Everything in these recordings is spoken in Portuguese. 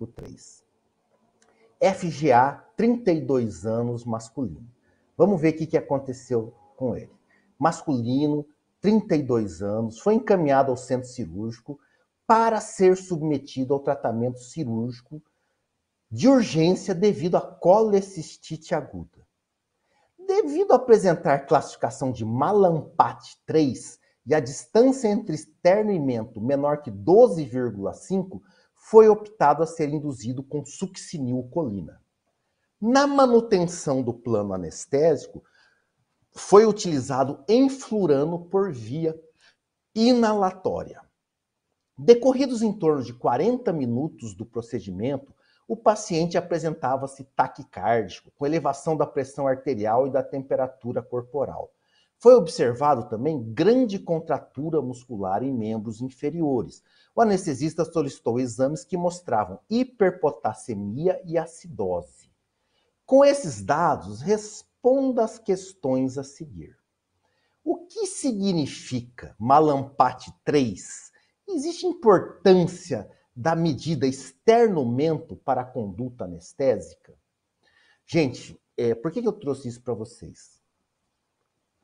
3. FGA, 32 anos, masculino. Vamos ver o que aconteceu com ele. Masculino, 32 anos, foi encaminhado ao centro cirúrgico para ser submetido ao tratamento cirúrgico de urgência devido à colecistite aguda. Devido a apresentar classificação de Mallampati 3 e a distância entre externo e mento menor que 12,5, foi optado a ser induzido com succinilcolina. Na manutenção do plano anestésico, foi utilizado enflurano por via inalatória. Decorridos em torno de 40 minutos do procedimento, o paciente apresentava-se taquicárdico, com elevação da pressão arterial e da temperatura corporal. Foi observado também grande contratura muscular em membros inferiores. O anestesista solicitou exames que mostravam hiperpotassemia e acidose. Com esses dados, responda às questões a seguir. O que significa Mallampati 3? Existe importância da medida externo-mento para a conduta anestésica? Gente, por que eu trouxe isso para vocês?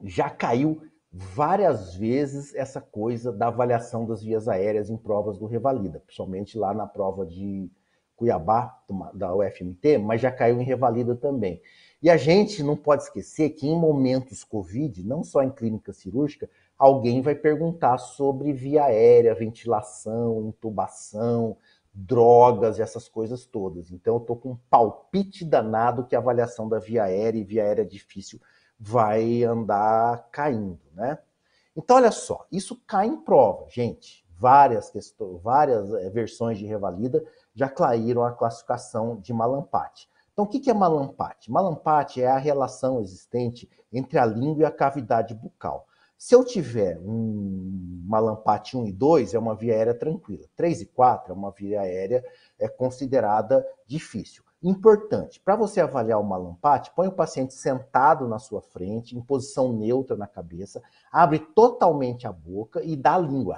Já caiu várias vezes essa coisa da avaliação das vias aéreas em provas do Revalida, principalmente lá na prova de Cuiabá, da UFMT, mas já caiu em Revalida também. E a gente não pode esquecer que em momentos Covid, não só em clínica cirúrgica, alguém vai perguntar sobre via aérea, ventilação, intubação, drogas e essas coisas todas. Então eu estou com um palpite danado que a avaliação da via aérea e via aérea difícil vai andar caindo, né? Então olha só, isso cai em prova, gente. Várias versões de Revalida já caíram a classificação de Mallampati. Então, o que é Mallampati? Mallampati é a relação existente entre a língua e a cavidade bucal. Se eu tiver um Mallampati 1 e 2, é uma via aérea tranquila. 3 e 4 é uma via aérea considerada difícil. Importante, para você avaliar o Mallampati, põe o paciente sentado na sua frente, em posição neutra na cabeça, abre totalmente a boca e dá a língua.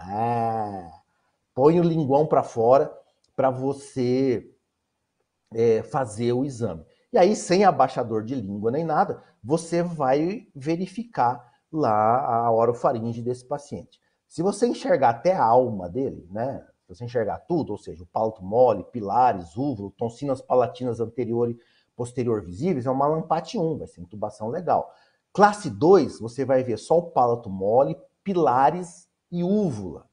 Põe o linguão para fora para você fazer o exame. E aí, sem abaixador de língua nem nada, você vai verificar lá a orofaringe desse paciente. Se você enxergar até a alma dele, né? Se você enxergar tudo, ou seja, o palato mole, pilares, úvulo, tonsinas palatinas anterior e posterior visíveis, é uma Mallampati 1, vai ser intubação legal. Classe 2, você vai ver só o palato mole, pilares e úvula.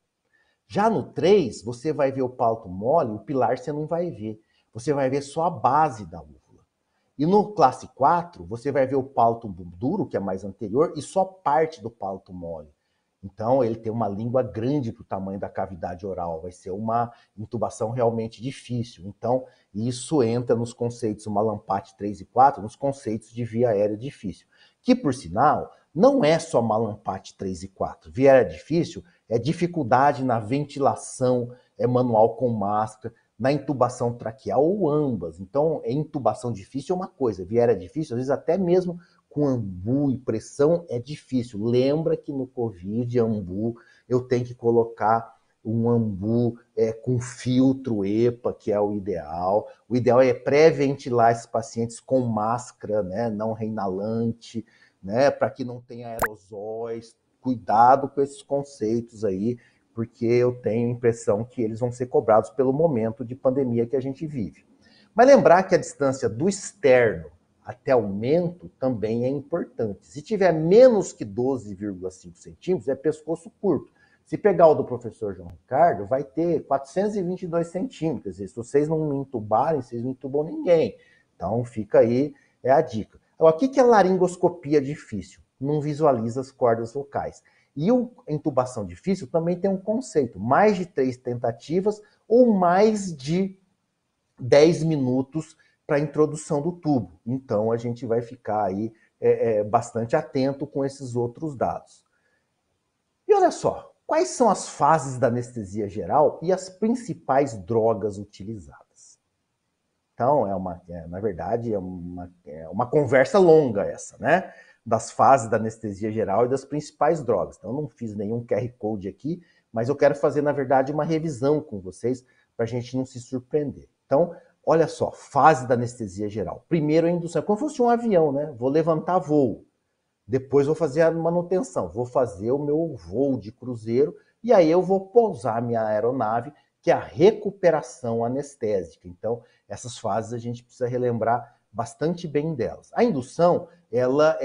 Já no 3, você vai ver o palato mole, o pilar você não vai ver. Você vai ver só a base da úvula. E no classe 4, você vai ver o palato duro, que é mais anterior, e só parte do palato mole. Então, ele tem uma língua grande para o tamanho da cavidade oral. Vai ser uma intubação realmente difícil. Então, isso entra nos conceitos Mallampati 3 e 4, nos conceitos de via aérea difícil. Que, por sinal, não é só Mallampati 3 e 4. Via aérea difícil é dificuldade na ventilação manual com máscara, na intubação traqueal ou ambas. Então, intubação difícil é uma coisa, via aérea difícil, às vezes até mesmo com ambu e pressão é difícil. Lembra que no Covid, ambu, eu tenho que colocar um ambu com filtro EPA, que é o ideal. O ideal é pré-ventilar esses pacientes com máscara, né, não reinalante, né, para que não tenha aerosóis. Cuidado com esses conceitos aí, porque eu tenho a impressão que eles vão ser cobrados pelo momento de pandemia que a gente vive. Mas lembrar que a distância do externo até o mento também é importante. Se tiver menos que 12,5 centímetros, é pescoço curto. Se pegar o do professor João Ricardo, vai ter 422 centímetros. Se vocês não me intubarem, vocês não intubam ninguém. Então fica aí a dica. Agora, o que é laringoscopia difícil? Não visualiza as cordas vocais. E a intubação difícil também tem um conceito, mais de 3 tentativas ou mais de 10 minutos para a introdução do tubo. Então a gente vai ficar aí bastante atento com esses outros dados. E olha só, quais são as fases da anestesia geral e as principais drogas utilizadas? Então, na verdade, é uma conversa longa essa, né? Das fases da anestesia geral e das principais drogas. Então, eu não fiz nenhum QR Code aqui, mas eu quero fazer, na verdade, uma revisão com vocês para a gente não se surpreender. Então, olha só, fase da anestesia geral. Primeiro a indução, é como se fosse um avião, né? Vou levantar voo, depois vou fazer a manutenção, vou fazer o meu voo de cruzeiro e aí eu vou pousar minha aeronave, que é a recuperação anestésica. Então, essas fases a gente precisa relembrar bastante bem delas. A indução, ela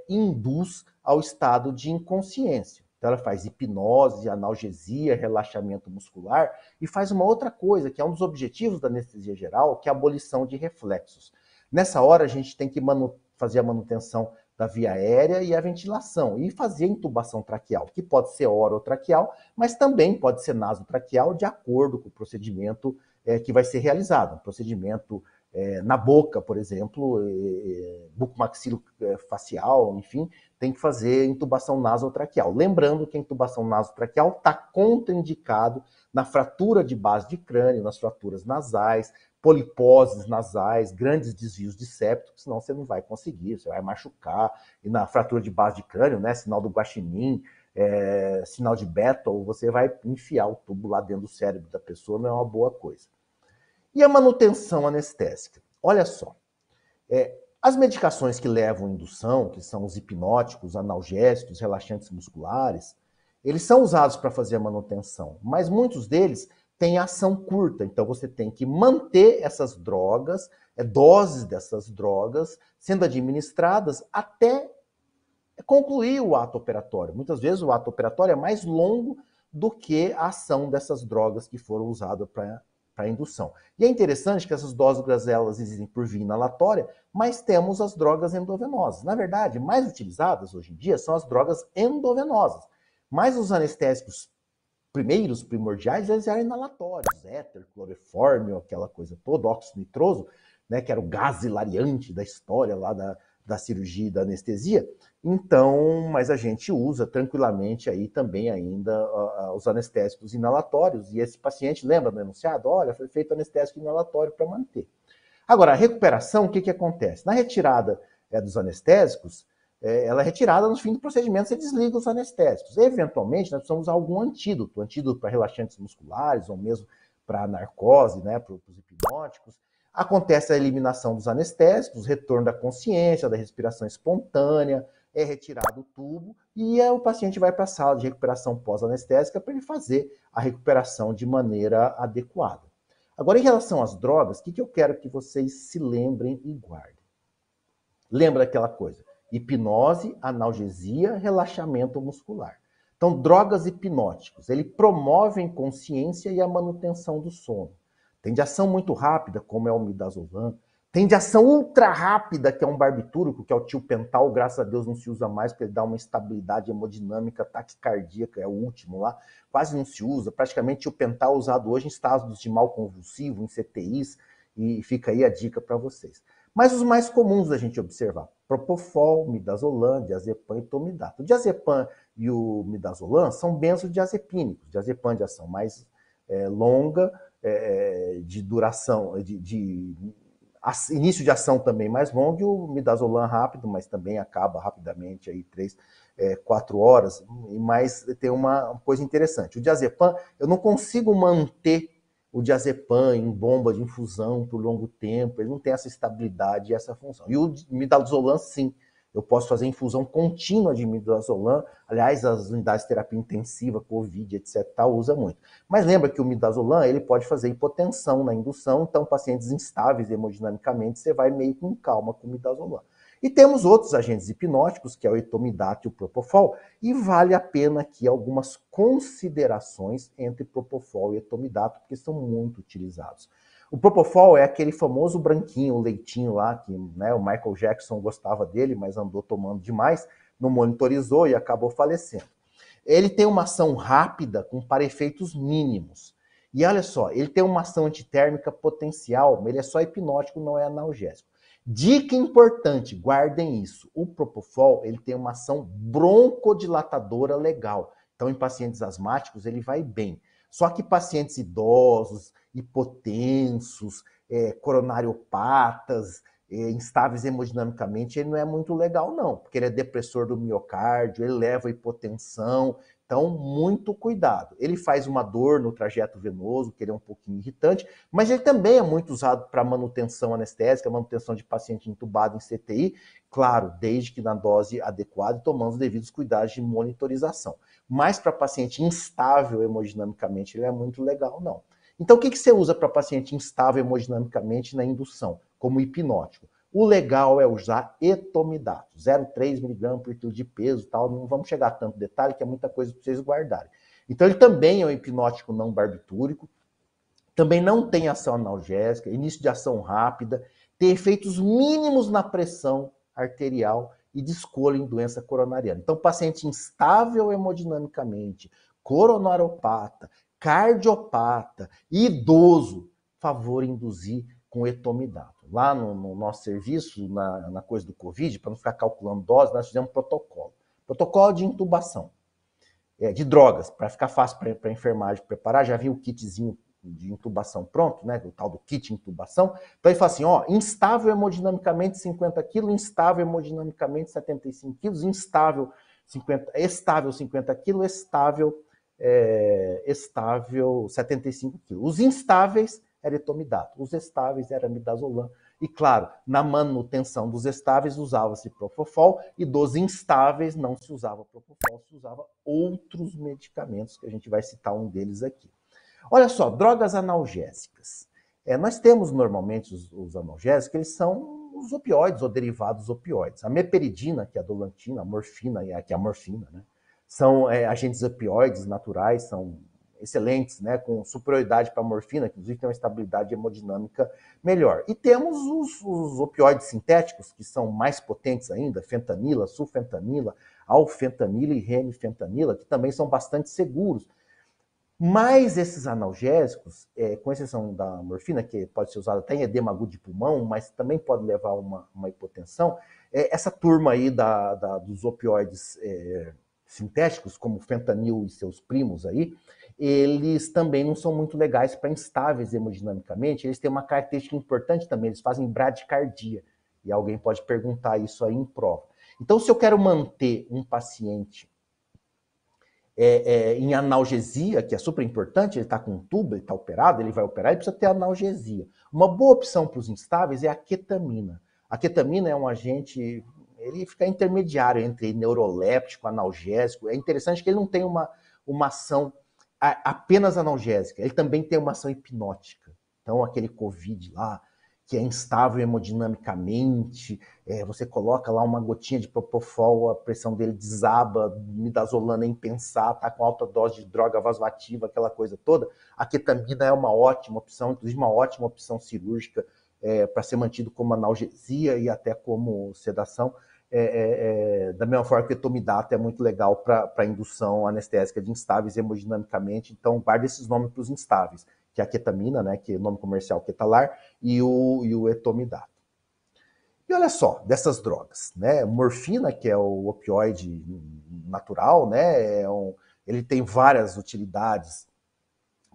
induz ao estado de inconsciência. Então, ela faz hipnose, analgesia, relaxamento muscular e faz uma outra coisa, que é um dos objetivos da anestesia geral, que é a abolição de reflexos. Nessa hora, a gente tem que fazer a manutenção da via aérea e a ventilação, e fazer a intubação traqueal, que pode ser orotraqueal, mas também pode ser nasotraqueal, de acordo com o procedimento que vai ser realizado. Um procedimento na boca, por exemplo, bucomaxilofacial, enfim, tem que fazer intubação nasotraqueal. Lembrando que a intubação nasotraqueal está contraindicado na fratura de base de crânio, nas fraturas nasais, poliposes nasais, grandes desvios de septo, senão você não vai conseguir, você vai machucar. E na fratura de base de crânio, né, sinal do guaxinim, sinal de Battle, você vai enfiar o tubo lá dentro do cérebro da pessoa, não é uma boa coisa. E a manutenção anestésica? Olha só, as medicações que levam indução, que são os hipnóticos, analgésicos, relaxantes musculares, eles são usados para fazer a manutenção, mas muitos deles têm ação curta, então você tem que manter essas drogas, doses dessas drogas, sendo administradas até concluir o ato operatório. Muitas vezes o ato operatório é mais longo do que a ação dessas drogas que foram usadas para a indução. E é interessante que essas drogas elas existem por via inalatória, mas temos as drogas endovenosas. Na verdade, mais utilizadas hoje em dia são as drogas endovenosas. Mas os anestésicos primordiais, eles eram inalatórios, éter, clorofórmio, aquela coisa toda, óxido nitroso, né, que era o gás hilariante da história lá da cirurgia e da anestesia. Então, mas a gente usa tranquilamente aí também ainda os anestésicos inalatórios, e esse paciente, lembra do enunciado? Olha, foi feito anestésico inalatório para manter. Agora, a recuperação, o que acontece? Na retirada dos anestésicos, ela é retirada no fim do procedimento, você desliga os anestésicos. Eventualmente, nós precisamos usar algum antídoto para relaxantes musculares, ou mesmo para narcose, né, para os hipnóticos. Acontece a eliminação dos anestésicos, retorno da consciência, da respiração espontânea, é retirado o tubo e o paciente vai para a sala de recuperação pós-anestésica para ele fazer a recuperação de maneira adequada. Agora, em relação às drogas, o que eu quero que vocês se lembrem e guardem? Lembra aquela coisa? Hipnose, analgesia, relaxamento muscular. Então, drogas hipnóticos, ele promovem consciência e a manutenção do sono. Tem de ação muito rápida, como é o midazolam. Tem de ação ultra rápida, que é um barbitúrico, que é o tiopental, graças a Deus não se usa mais, porque ele dá uma estabilidade hemodinâmica taquicardíaca, é o último lá. Quase não se usa. Praticamente o tiopental é usado hoje em estados de mal convulsivo, em CTIs, e fica aí a dica para vocês. Mas os mais comuns da gente observar: propofol, midazolam, diazepam e tomidato. O diazepam e o midazolam são benzodiazepínicos, diazepam de ação mais longa, de duração, de início de ação também mais longo, e o midazolam rápido, mas também acaba rapidamente, aí 4 horas. Mas tem uma coisa interessante: o diazepam, eu não consigo manter o diazepam em bomba de infusão por longo tempo, ele não tem essa estabilidade e essa função. E o midazolam, sim, eu posso fazer infusão contínua de midazolam. Aliás, as unidades de terapia intensiva, Covid, etc, usa muito. Mas lembra que o midazolam, ele pode fazer hipotensão na indução, então pacientes instáveis hemodinamicamente, você vai meio com calma com o midazolam. E temos outros agentes hipnóticos, que é o etomidato e o propofol, e vale a pena aqui algumas considerações entre propofol e etomidato, porque são muito utilizados. O propofol é aquele famoso branquinho, o leitinho lá, que né, o Michael Jackson gostava dele, mas andou tomando demais, não monitorizou e acabou falecendo. Ele tem uma ação rápida, para efeitos mínimos. E olha só, ele tem uma ação antitérmica potencial, mas ele é só hipnótico, não é analgésico. Dica importante, guardem isso: o propofol, ele tem uma ação broncodilatadora legal. Então, em pacientes asmáticos, ele vai bem. Só que pacientes idosos, hipotensos, coronariopatas, instáveis hemodinamicamente, ele não é muito legal, não, porque ele é depressor do miocárdio, ele leva a hipotensão, Então, muito cuidado. Ele faz uma dor no trajeto venoso, que ele é um pouquinho irritante, mas ele também é muito usado para manutenção anestésica, manutenção de paciente entubado em CTI, claro, desde que na dose adequada e tomando os devidos cuidados de monitorização. Mas para paciente instável hemodinamicamente, ele é muito legal, não. Então, o que você usa para paciente instável hemodinamicamente na indução? Como hipnótico. O legal é usar etomidato, 0,3 mg por quilo de peso, tal. Não vamos chegar a tanto detalhe, que é muita coisa para vocês guardarem. Então, ele também é um hipnótico não barbitúrico, também não tem ação analgésica, início de ação rápida, tem efeitos mínimos na pressão arterial e de escolha em doença coronariana. Então, paciente instável hemodinamicamente, coronariopata, cardiopata, idoso, favor induzir com etomidato. Lá no nosso serviço, na coisa do Covid, para não ficar calculando dose, nós fizemos um protocolo. Protocolo de intubação, de drogas, para ficar fácil para a enfermagem preparar. Já vi o kitzinho de intubação pronto, né? O tal do kit intubação. Então ele fala assim, ó, instável hemodinamicamente 50 kg, instável hemodinamicamente 75 kg, estável 50 kg, estável 75 kg. Os instáveis era etomidato, os estáveis era midazolam. E claro, na manutenção dos estáveis usava-se propofol e dos instáveis não se usava propofol, se usava outros medicamentos, que a gente vai citar um deles aqui. Olha só, drogas analgésicas. Nós temos normalmente os analgésicos, eles são os opioides ou derivados dos opioides. A meperidina, que é a dolantina, a morfina, que é a morfina, né? São agentes opioides naturais, são excelentes, né? Com superioridade para a morfina, que inclusive tem uma estabilidade hemodinâmica melhor. E temos os opioides sintéticos, que são mais potentes ainda, fentanila, sulfentanila, alfentanila e remifentanila, que também são bastante seguros. Mas esses analgésicos, com exceção da morfina, que pode ser usada até em edema agudo de pulmão, mas também pode levar a uma hipotensão, essa turma aí dos opioides sintéticos, como o fentanil e seus primos aí, eles também não são muito legais para instáveis hemodinamicamente. Eles têm uma característica importante também, eles fazem bradicardia. E alguém pode perguntar isso aí em prova. Então, se eu quero manter um paciente em analgesia, que é super importante, ele está com um tubo, ele está operado, ele vai operar, ele precisa ter analgesia. Uma boa opção para os instáveis é a ketamina. A ketamina é um agente, ele fica intermediário entre neuroléptico, analgésico. É interessante que ele não tem uma ação apenas analgésica, ele também tem uma ação hipnótica. Então, aquele Covid lá, que é instável hemodinamicamente, você coloca lá uma gotinha de propofol, a pressão dele desaba, midazolam nem pensar, tá com alta dose de droga vasoativa, aquela coisa toda. A ketamina é uma ótima opção, inclusive uma ótima opção cirúrgica para ser mantido como analgesia e até como sedação. Da mesma forma que o etomidato é muito legal para indução anestésica de instáveis hemodinamicamente, então guarda esses nomes para os instáveis, que é a ketamina, né, que é o nome comercial Ketalar, e o etomidato. E olha só, dessas drogas, né, morfina, que é o opioide natural, né, ele tem várias utilidades,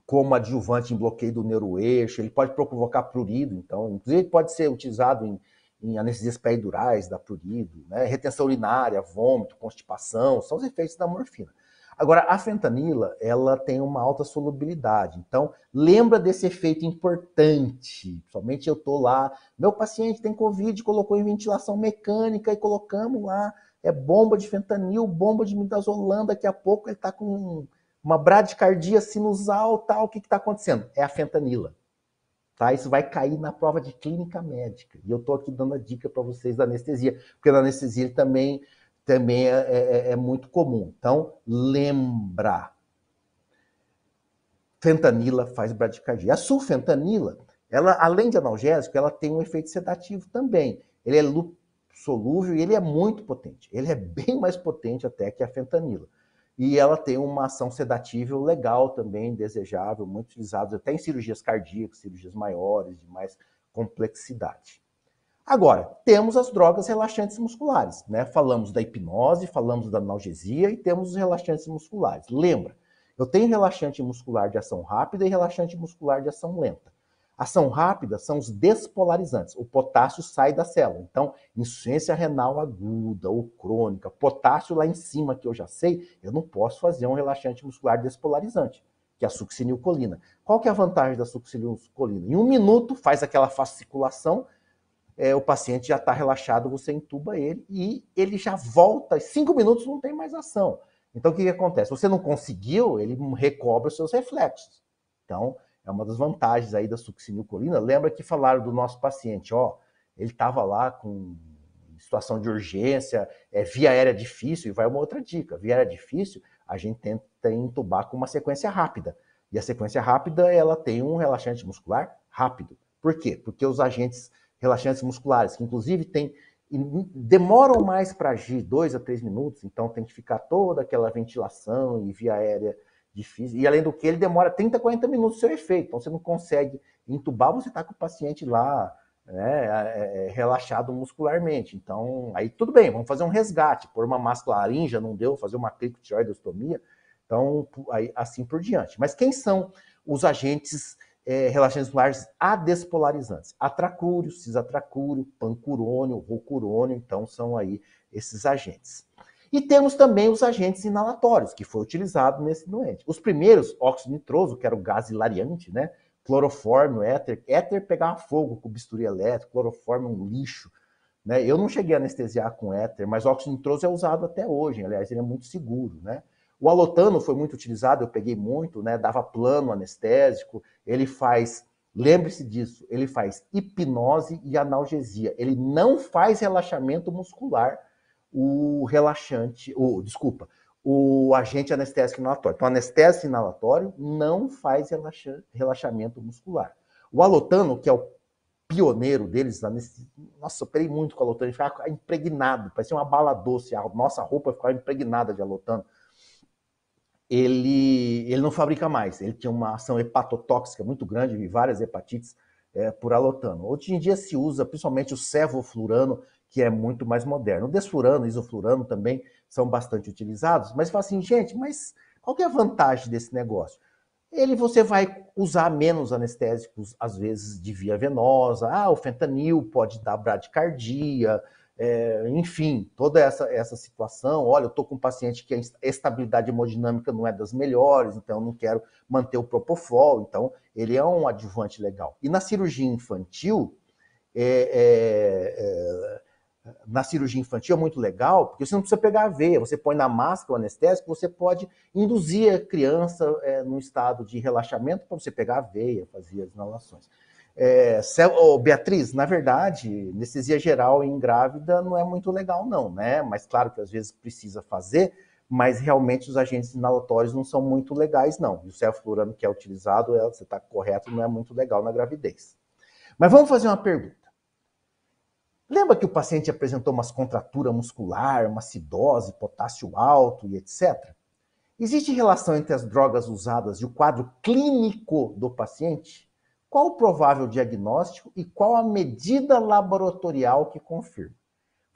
como adjuvante em bloqueio do neuroeixo, ele pode provocar prurido, então, inclusive ele pode ser utilizado em anestesias peridurais da prurido, né, retenção urinária, vômito, constipação, são os efeitos da morfina. Agora, a fentanila, ela tem uma alta solubilidade, então lembra desse efeito importante. Somente eu estou lá, meu paciente tem Covid, colocou em ventilação mecânica e colocamos lá, bomba de fentanil, bomba de midazolam, daqui a pouco ele está com uma bradicardia sinusal, tal, o que está acontecendo? É a fentanila. Tá? Isso vai cair na prova de clínica médica. E eu estou aqui dando a dica para vocês da anestesia, porque na anestesia também é muito comum. Então, lembra. Fentanila faz bradicardia. A sulfentanila, ela, além de analgésico, ela tem um efeito sedativo também. Ele é solúvel e ele é muito potente. Ele é bem mais potente até que a fentanila. E ela tem uma ação sedativa legal também, desejável, muito utilizada até em cirurgias cardíacas, cirurgias maiores, de mais complexidade. Agora, temos as drogas relaxantes musculares, né? Falamos da hipnose, falamos da analgesia e temos os relaxantes musculares. Lembra, eu tenho relaxante muscular de ação rápida e relaxante muscular de ação lenta. Ação rápida são os despolarizantes. O potássio sai da célula. Então, insuficiência renal aguda ou crônica, potássio lá em cima, que eu já sei, eu não posso fazer um relaxante muscular despolarizante, que é a succinilcolina. Qual que é a vantagem da succinilcolina? Em 1 minuto, faz aquela fasciculação, o paciente já está relaxado, você entuba ele e ele já volta, 5 minutos não tem mais ação. Então, o que acontece? Você não conseguiu, ele recobra os seus reflexos. Então, é uma das vantagens aí da succinilcolina. Lembra que falaram do nosso paciente, ele estava lá com situação de urgência, via aérea difícil, e vai uma outra dica. Via aérea difícil, a gente tenta entubar com uma sequência rápida. E a sequência rápida, ela tem um relaxante muscular rápido. Por quê? Porque os agentes relaxantes musculares, que inclusive demoram mais para agir, 2 a 3 minutos, então tem que ficar toda aquela ventilação e via aérea difícil. E além do que, ele demora 30, 40 minutos o seu efeito. Então você não consegue entubar, você está com o paciente lá, né, relaxado muscularmente. Então, aí tudo bem, vamos fazer um resgate, pôr uma máscara laringe, não deu, fazer uma cricotireoidostomia, então aí, assim por diante. Mas quem são os agentes relaxantes musculares adespolarizantes? Atracúrio, cisatracúrio, pancurônio, rocurônio, então são aí esses agentes. E temos também os agentes inalatórios, que foi utilizado nesse doente. Os primeiros, óxido nitroso, que era o gás hilariante, né? Clorofórmio, éter. Éter pegava fogo com bisturi elétrico, clorofórmio um lixo. Né? Eu não cheguei a anestesiar com éter, mas óxido nitroso é usado até hoje. Aliás, ele é muito seguro, né? O alotano foi muito utilizado, eu peguei muito, né? Dava plano anestésico. Ele faz, lembre-se disso, ele faz hipnose e analgesia. Ele não faz relaxamento muscular, o agente anestésico inalatório. Então, anestésico inalatório não faz relaxamento muscular. O alotano, que é o pioneiro deles, nossa, eu operei muito com alotano, ele ficava impregnado, parecia uma bala doce, a nossa roupa ficava impregnada de alotano. Ele não fabrica mais, ele tinha uma ação hepatotóxica muito grande, e várias hepatites por alotano. Hoje em dia se usa principalmente o sevoflurano, que é muito mais moderno. O desflurano e isoflurano também são bastante utilizados, mas fala assim, gente, mas qual que é a vantagem desse negócio? Você vai usar menos anestésicos, às vezes, de via venosa. O fentanil pode dar bradicardia, enfim, toda essa situação. Olha, eu estou com um paciente que a estabilidade hemodinâmica não é das melhores, então eu não quero manter o propofol. Então, ele é um adjuvante legal. E na cirurgia infantil, na cirurgia infantil é muito legal, porque você não precisa pegar a veia, você põe na máscara o anestésico, você pode induzir a criança num estado de relaxamento para você pegar a veia, fazer as inalações. Beatriz, na verdade, anestesia geral em grávida não é muito legal não, né? Mas claro que às vezes precisa fazer, mas realmente os agentes inalatórios não são muito legais não. E o sevoflurano que é utilizado, você está correto, não é muito legal na gravidez. Mas vamos fazer uma pergunta. Lembra que o paciente apresentou umas contratura muscular, uma acidose, potássio alto e etc? Existe relação entre as drogas usadas e o quadro clínico do paciente? Qual o provável diagnóstico e qual a medida laboratorial que confirma?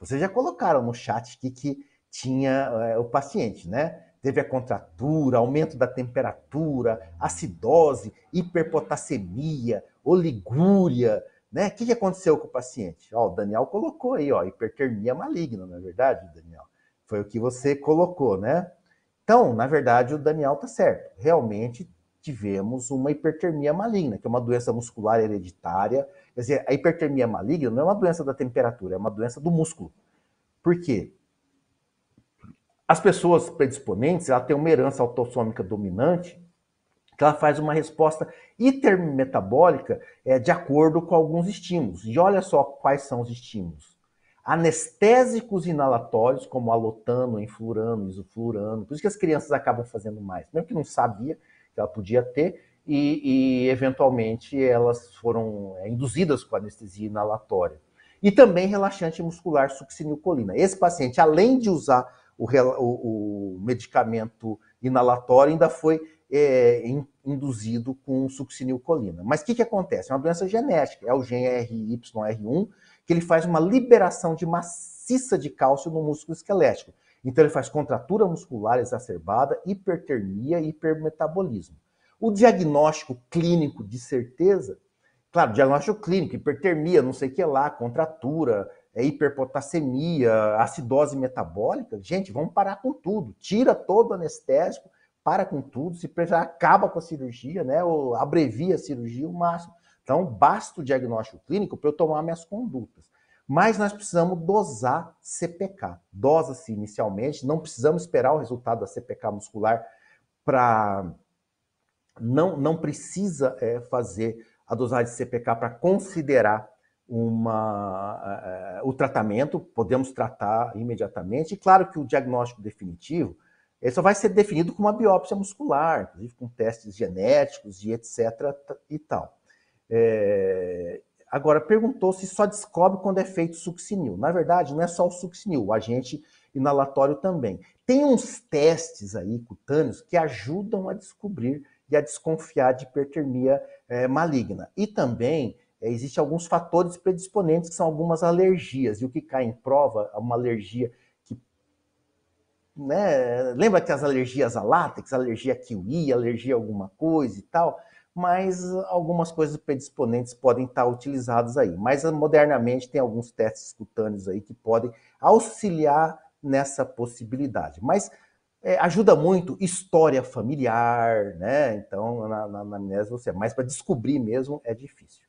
Vocês já colocaram no chat aqui que tinha o paciente, né? Teve a contratura, aumento da temperatura, acidose, hiperpotassemia, oligúria, né? O que aconteceu com o paciente? O Daniel colocou aí, hipertermia maligna, não é verdade, Daniel? Foi o que você colocou, né? Então, na verdade, o Daniel está certo. Realmente tivemos uma hipertermia maligna, que é uma doença muscular hereditária. Quer dizer, a hipertermia maligna não é uma doença da temperatura, é uma doença do músculo. Por quê? As pessoas predisponentes, ela tem uma herança autossômica dominante, que ela faz uma resposta hipermetabólica de acordo com alguns estímulos. E olha só quais são os estímulos. Anestésicos inalatórios, como alotano, enflurano, isoflurano. Por isso que as crianças acabam fazendo mais. Mesmo que não sabia que ela podia ter, e eventualmente elas foram induzidas com anestesia inalatória. E também relaxante muscular succinilcolina. Esse paciente, além de usar o medicamento inalatório, ainda foi induzido com succinilcolina. Mas o que acontece? É uma doença genética, é o gene RYR1, que ele faz uma liberação de maciça de cálcio no músculo esquelético. Então ele faz contratura muscular exacerbada, hipertermia e hipermetabolismo. O diagnóstico clínico de certeza, Claro, diagnóstico clínico, hipertermia, não sei o que lá, contratura, hiperpotassemia, acidose metabólica. Gente, vamos parar com tudo. Tira todo o anestésico, para com tudo, se precisar, acaba com a cirurgia, né? Ou abrevia a cirurgia o máximo. Então, basta o diagnóstico clínico para eu tomar minhas condutas. Mas nós precisamos dosar CPK. Dosa-se inicialmente, não precisamos esperar o resultado da CPK muscular para... Não precisa fazer a dosagem de CPK para considerar o tratamento, podemos tratar imediatamente. E claro que o diagnóstico definitivo ele só vai ser definido com uma biópsia muscular, inclusive com testes genéticos e etc. e tal. Agora, perguntou se só descobre quando é feito succinil. Na verdade, não é só o succinil, o agente inalatório também. Tem uns testes aí cutâneos que ajudam a descobrir e a desconfiar de hipertermia maligna. E também existem alguns fatores predisponentes, que são algumas alergias. E o que cai em prova é uma alergia que... Né, lembra que as alergias a látex, alergia a kiwi, alergia a alguma coisa e tal? Mas algumas coisas predisponentes podem estar utilizadas aí. Mas modernamente tem alguns testes cutâneos aí que podem auxiliar nessa possibilidade. Mas ajuda muito história familiar, né? Então, na anamnese você... Mas para descobrir mesmo é difícil.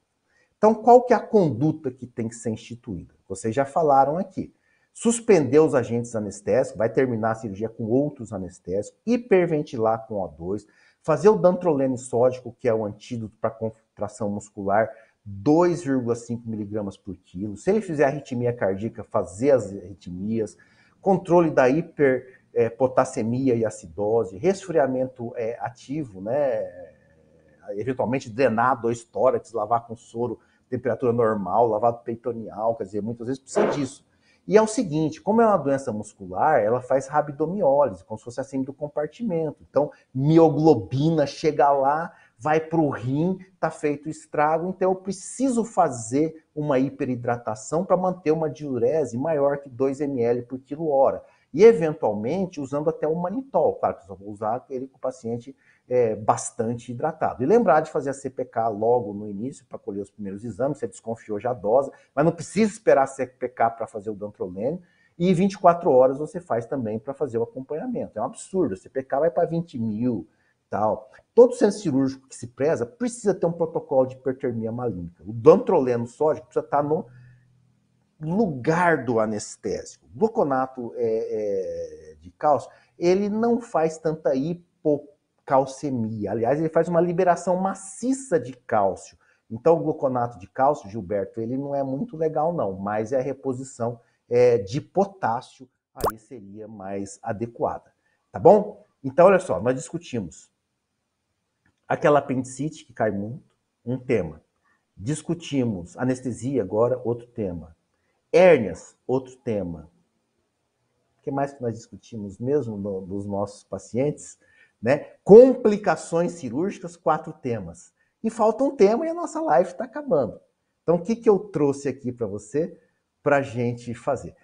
Então, qual que é a conduta que tem que ser instituída? Vocês já falaram aqui. Suspender os agentes anestésicos, vai terminar a cirurgia com outros anestésicos, hiperventilar com O2, fazer o dantrolene sódico, que é o antídoto para contração muscular, 2,5 miligramas por quilo. Se ele fizer arritmia cardíaca, fazer as arritmias, controle da hiperpotassemia e acidose, resfriamento ativo, né? Eventualmente drenar 2 tórax, lavar com soro, temperatura normal, lavado peritoneal, quer dizer, muitas vezes precisa disso. E é o seguinte, como é uma doença muscular, ela faz rabdomiólise, como se fosse assim do compartimento. Então, mioglobina chega lá, vai para o rim, está feito o estrago, então eu preciso fazer uma hiperidratação para manter uma diurese maior que 2 ml por quilo-hora. E, eventualmente, usando até o manitol. Claro que eu só vou usar ele com o paciente bastante hidratado. E lembrar de fazer a CPK logo no início, para colher os primeiros exames, você desconfiou, já dosa, mas não precisa esperar a CPK para fazer o dantrolene, e 24 horas você faz também para fazer o acompanhamento. É um absurdo, a CPK vai para 20 mil, tal. Todo centro cirúrgico que se preza precisa ter um protocolo de hipertermia maligna. O dantroleno sódico precisa estar no lugar do anestésico. O gluconato de cálcio, ele não faz tanta hipocalcemia. Aliás, ele faz uma liberação maciça de cálcio. Então, o gluconato de cálcio, Gilberto, ele não é muito legal, não, mas a reposição de potássio aí seria mais adequada. Tá bom? Então, olha só, nós discutimos aquela apendicite que cai muito, um tema. Discutimos anestesia agora, outro tema. Hérnias, outro tema. O que mais que nós discutimos mesmo nos nossos pacientes? Né? Complicações cirúrgicas, 4 temas. E falta um tema e a nossa live está acabando. Então, o que eu trouxe aqui para você para a gente fazer?